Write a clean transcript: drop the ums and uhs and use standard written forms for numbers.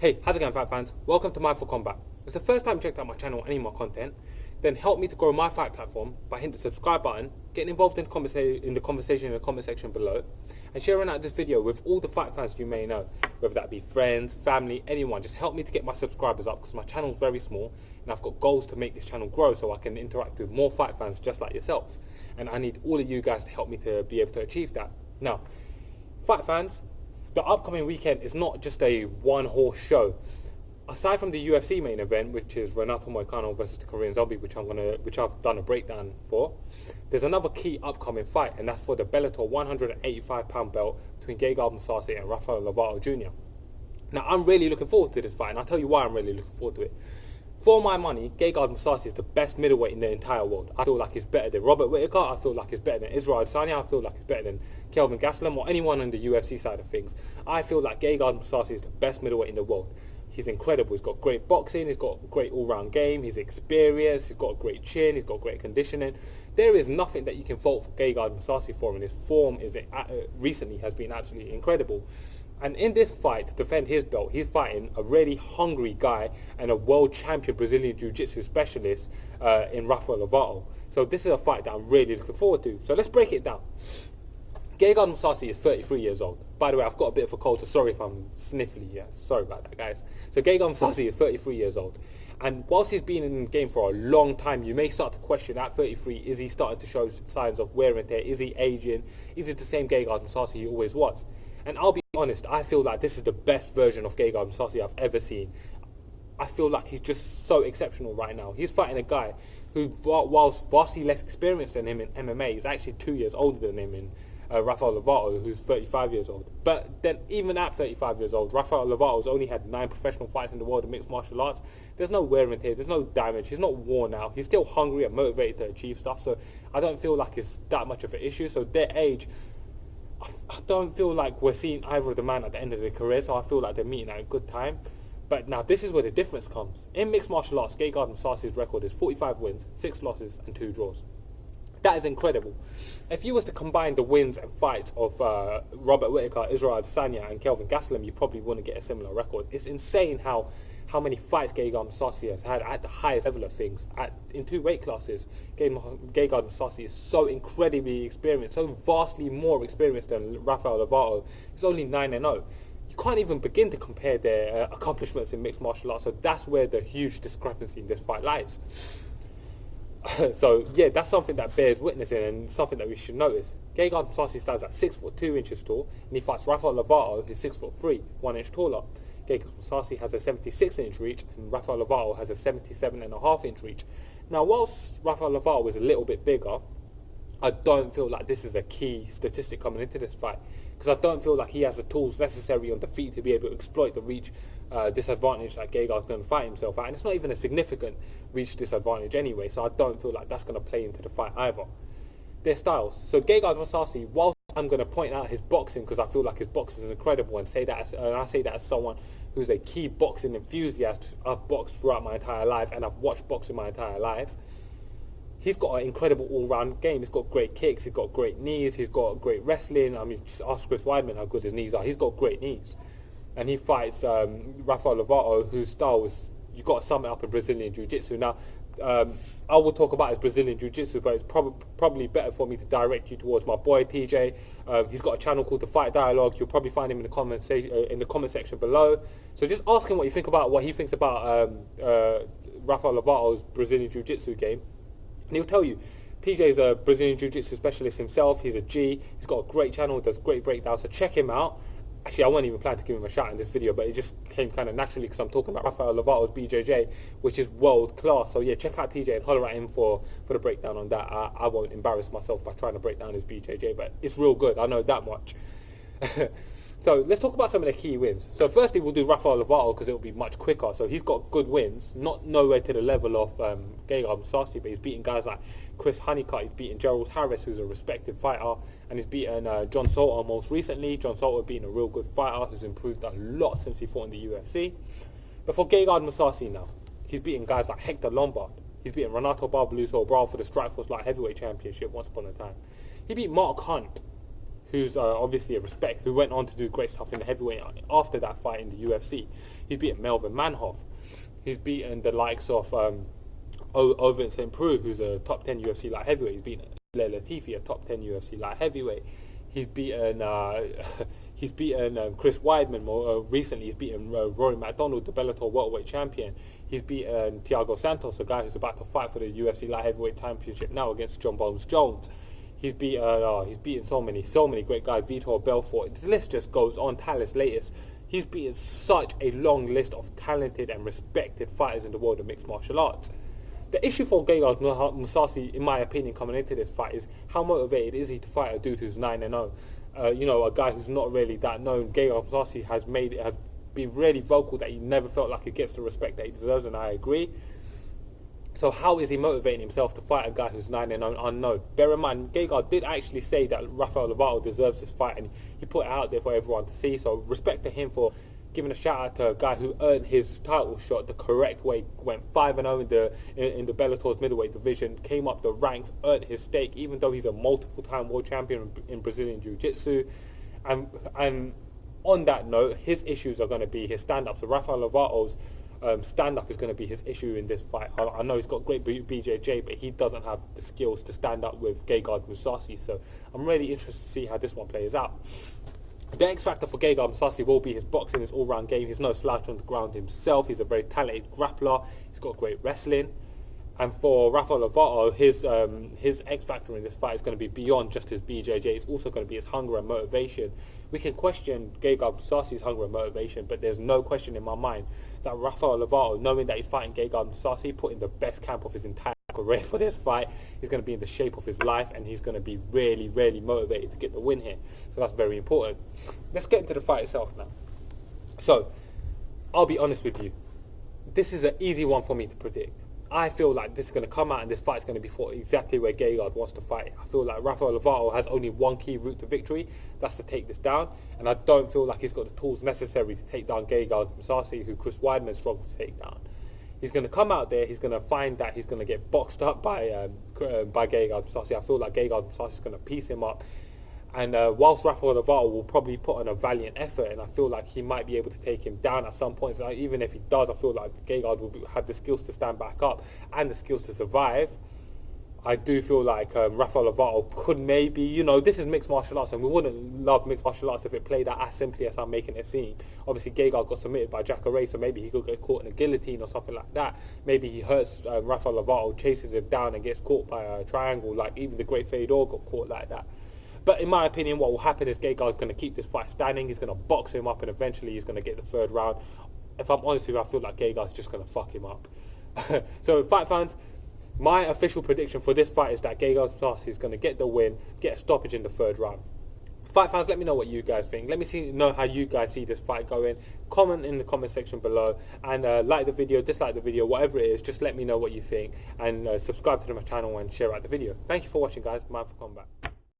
Hey, how's it going, fight fans? Welcome to Mindful Combat. If it's the first time you checked out my channel or any of my content, then help me to grow my fight platform by hitting the subscribe button, getting involved in the conversation in the comment section below, and sharing out this video with all the fight fans you may know, whether that be friends, family, anyone. Just help me to get my subscribers up because my channel is very small and I've got goals to make this channel grow so I can interact with more fight fans just like yourself. And I need all of you guys to help me to be able to achieve that. Now, fight fans, the upcoming weekend is not just a one-horse show. Aside from the UFC main event, which is Renato Moicano versus the Korean Zombie, which I've done a breakdown for, there's another key upcoming fight, and that's for the Bellator 185-pound belt between Gegard Mousasi and Rafael Lovato Jr. Now, I'm really looking forward to this fight, and I'll tell you why I'm really looking forward to it. For my money, Gegard Mousasi is the best middleweight in the entire world. I feel like he's better than Robert Whittaker. I feel like he's better than Israel Adesanya. I feel like he's better than Kelvin Gastelum or anyone on the UFC side of things. I feel like Gegard Mousasi is the best middleweight in the world. He's incredible. He's got great boxing. He's got a great all-round game. He's experienced. He's got a great chin. He's got great conditioning. There is nothing that you can fault for Gegard Mousasi for, and his form recently has been absolutely incredible. And in this fight, to defend his belt, he's fighting a really hungry guy and a world champion Brazilian Jiu-Jitsu specialist in Rafael Lovato. So this is a fight that I'm really looking forward to. So let's break it down. Gegard Mousasi is 33 years old. By the way, I've got a bit of a cold, so sorry if I'm sniffly. Yeah, sorry about that, guys. So Gegard Mousasi is 33 years old. And whilst he's been in the game for a long time, you may start to question at 33, is he starting to show signs of wear and tear? Is he aging? Is it the same Gegard Mousasi he always was? And I'll be honest, I feel like this is the best version of Gegard Mousasi I've ever seen. I feel like he's just so exceptional right now. He's fighting a guy who, whilst vastly less experienced than him in MMA, is actually 2 years older than him in Rafael Lovato, who's 35 years old. But then even at 35 years old, Rafael Lovato's only had 9 professional fights in the world of mixed martial arts. There's no wear and tear, there's no damage, he's not worn out, he's still hungry and motivated to achieve stuff, so I don't feel like it's that much of an issue. So their age, I don't feel like we're seeing either of the man at the end of their career, so I feel like they're meeting at a good time. But now this is where the difference comes. In mixed martial arts, Gegard Mousasi's record is 45 wins, 6 losses and 2 draws. That is incredible. If you was to combine the wins and fights of Robert Whittaker, Israel Adesanya and Kelvin Gastelum, you probably wouldn't get a similar record. It's insane how many fights Gegard Mousasi has had at the highest level of things in 2 weight classes. Gegard Mousasi is so incredibly experienced, so vastly more experienced than Rafael Lovato. He's only 9-0. You can't even begin to compare their accomplishments in mixed martial arts, so that's where the huge discrepancy in this fight lies. So yeah, that's something that bears witnessing and something that we should notice. Gegard Mousasi stands at 6'2" tall, and he fights Rafael Lovato, who's 6'3", 1 inch taller. Gegard Mousasi has a 76-inch reach, and Rafael Lovato has a 77.5-inch reach. Now, whilst Rafael Lovato is a little bit bigger, I don't feel like this is a key statistic coming into this fight, because I don't feel like he has the tools necessary on the feet to be able to exploit the reach disadvantage that Gegard's going to fight himself at, and it's not even a significant reach disadvantage anyway, so I don't feel like that's going to play into the fight either. Their styles. So Gegard Mousasi, whilst I'm going to point out his boxing because I feel like his boxing is incredible, and I say that as someone who's a key boxing enthusiast. I've boxed throughout my entire life and I've watched boxing my entire life. He's got an incredible all-round game. He's got great kicks, he's got great knees, he's got great wrestling. I mean, just ask Chris Weidman how good his knees are. He's got great knees. And he fights Rafael Lovato, whose style is, you've got to sum it up in Brazilian Jiu-Jitsu. Now, I will talk about his Brazilian Jiu-Jitsu, but it's probably better for me to direct you towards my boy TJ. He's got a channel called The Fight Dialogue. You'll probably find him in the comment section below. So just ask him what he thinks about Rafael Lovato's Brazilian Jiu-Jitsu game. And he'll tell you, TJ's a Brazilian Jiu-Jitsu specialist himself. He's a G. He's got a great channel, does great breakdowns, so check him out. Actually, I wasn't even planning to give him a shout in this video, but it just came kind of naturally because I'm talking about Rafael Lovato's BJJ, which is world class. So yeah, check out TJ and holler at him for the breakdown on that. I won't embarrass myself by trying to break down his BJJ, but it's real good. I know that much. So let's talk about some of the key wins. So firstly, we'll do Rafael Lovato because it'll be much quicker. So he's got good wins, not nowhere to the level of Gegard Mousasi, but he's beating guys like Chris Honeycutt, he's beating Gerald Harris, who's a respected fighter, and he's beaten John Soto most recently. John Soto being a real good fighter who's improved a lot since he fought in the UFC. But for Gegard Mousasi now, he's beating guys like Hector Lombard. He's beaten Renato Barbaluso Bravo for the Strikeforce Light Heavyweight Championship once upon a time. He beat Mark Hunt, who's obviously a respect, who went on to do great stuff in the heavyweight after that fight in the UFC. He's beaten Melvin Manhoff. He's beaten the likes of Ovin St. Preux, who's a top 10 UFC light heavyweight. He's beaten Latifi, a top 10 UFC light heavyweight. He's beaten Chris Weidman more recently. He's beaten Rory McDonald, the Bellator welterweight champion. He's beaten Thiago Santos, a guy who's about to fight for the UFC light heavyweight championship now against John Bones Jones. He's beaten so many great guys. Vitor Belfort. The list just goes on. Talis Latis. He's beaten such a long list of talented and respected fighters in the world of mixed martial arts. The issue for Gegard Mousasi, in my opinion, coming into this fight is how motivated is he to fight a dude who's 9-0? A guy who's not really that known. Gegard Mousasi has been really vocal that he never felt like he gets the respect that he deserves, and I agree. So how is he motivating himself to fight a guy who's 9-0 unknown? Bear in mind, Gegard did actually say that Rafael Lovato deserves this fight, and he put it out there for everyone to see. So respect to him for giving a shout out to a guy who earned his title shot the correct way, went 5-0 in the Bellator's middleweight division, came up the ranks, earned his stake, even though he's a multiple-time world champion in Brazilian Jiu-Jitsu. And on that note, his issues are going to be his stand-up. So Rafael Lovato's stand-up is going to be his issue in this fight. I know he's got great BJJ, but he doesn't have the skills to stand up with Gegard Mousasi. So I'm really interested to see how this one plays out. The X factor for Gegard Mousasi will be his boxing, his all-round game. He's no slouch on the ground himself. He's a very talented grappler. He's got great wrestling. And for Rafael Lovato, his X factor in this fight is going to be beyond just his BJJ. It's also going to be his hunger and motivation. We can question Gegard Mousasi's hunger and motivation, but there's no question in my mind that Rafael Lovato, knowing that he's fighting Gegard Mousasi, put in the best camp of his entire career for this fight. He's going to be in the shape of his life, and he's going to be really, really motivated to get the win here. So that's very important. Let's get into the fight itself now. So, I'll be honest with you. This is an easy one for me to predict. I feel like this is going to come out and this fight is going to be fought exactly where Gegard wants to fight. I feel like Rafael Lovato has only one key route to victory. That's to take this down. And I don't feel like he's got the tools necessary to take down Gegard Mousasi, who Chris Weidman struggled to take down. He's going to come out there, he's going to find that he's going to get boxed up by Gegard Mousasi. I feel like Gegard Mousasi is going to piece him up. And whilst Rafael Lovato will probably put on a valiant effort, and I feel like he might be able to take him down at some point. So even if he does, I feel like Gegard will have the skills to stand back up and the skills to survive. I do feel like Rafael Lovato could maybe, this is mixed martial arts, and we wouldn't love mixed martial arts if it played out as simply as I'm making it seem. Obviously, Gegard got submitted by Jacare, so maybe he could get caught in a guillotine or something like that. Maybe he hurts Rafael Lovato, chases him down and gets caught by a triangle, like even the Great Fedor got caught like that. But in my opinion, what will happen is Gegard's going to keep this fight standing. He's going to box him up, and eventually he's going to get the third round. If I'm honest with you, I feel like Gegard's just going to fuck him up. So, fight fans, my official prediction for this fight is that Gegard Mousasi is going to get the win, get a stoppage in the third round. Fight fans, let me know what you guys think. Let me know how you guys see this fight going. Comment in the comment section below, and like the video, dislike the video, whatever it is. Just let me know what you think, and subscribe to my channel and share out the video. Thank you for watching, guys. Mindful Combat.